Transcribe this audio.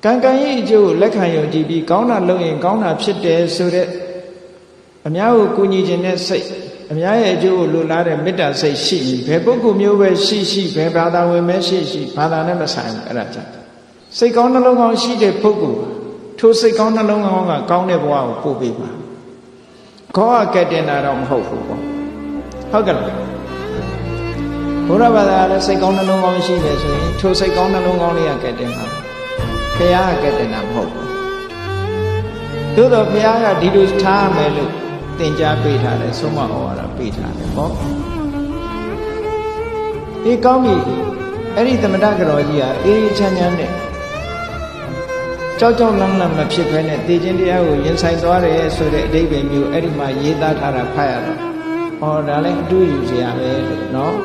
ကံကံရဲ့အကျိုးကိုလက်ခံယုံကြည်ပြီးကောင်းတာလုပ်ရင်ကောင်းတာဖြစ်တယ်ဆိုတဲ့အများကိုကူညီခြင်းနဲ့စိတ်အများရဲ့အကျိုးကိုလိုလားတဲ့မေတ္တာစိတ်ရှိရင်ဘယ်ပုဂ္ဂိုလ်မျိုးပဲရှိဘယ်ဘာသာဝင်ပဲရှိဘာသာနဲ့မဆိုင်ဘူးအဲ့ဒါကြောင့်စိတ်ကောင်းနှလုံးကောင်းရှိတဲ့ပုဂ္ဂိုလ်ထိုစိတ်ကောင်းနှလုံးကောင်းကကောင်းတဲ့ဘဝကိုပို့ပေးပါခေါ်ကဲ့တင်တာတော့မဟုတ်ဘူးပေါ့ဟုတ်ကဲ့လားဘုရားဘာသာလည်းစိတ်ကောင်းနှလုံးကောင်းရှိတယ်ဆိုရင်ထိုစိတ်ကောင်းနှလုံးကောင်းလေးကကဲ့တင်ပါဘုရားကဲ့တင်တာမဟုတ်ဘူးသို့တော့ဘုရားကဒီလိုထားမယ်လို့သင်ကြားပေးထားတယ်ဆုံးမဩဝါဒပေးထားတယ်ပေါ့ဒီကောင်းပြီအဲ့ဒီသမထကတော်ကြီးကအေးချမ်းချမ်းနဲ့ကြောက်လန့်မဖြစ်ဘဲနဲ့သိခြင်းတရားကိုရင်ဆိုင်သွားတယ်ဆိုတဲ့အဓိပ္ပာယ်မျိုးအဲ့ဒီမှာရေးသားထားတာဖတ်ရတော့ဟောဒါလည်းအတူယူစရာပဲလို့နော်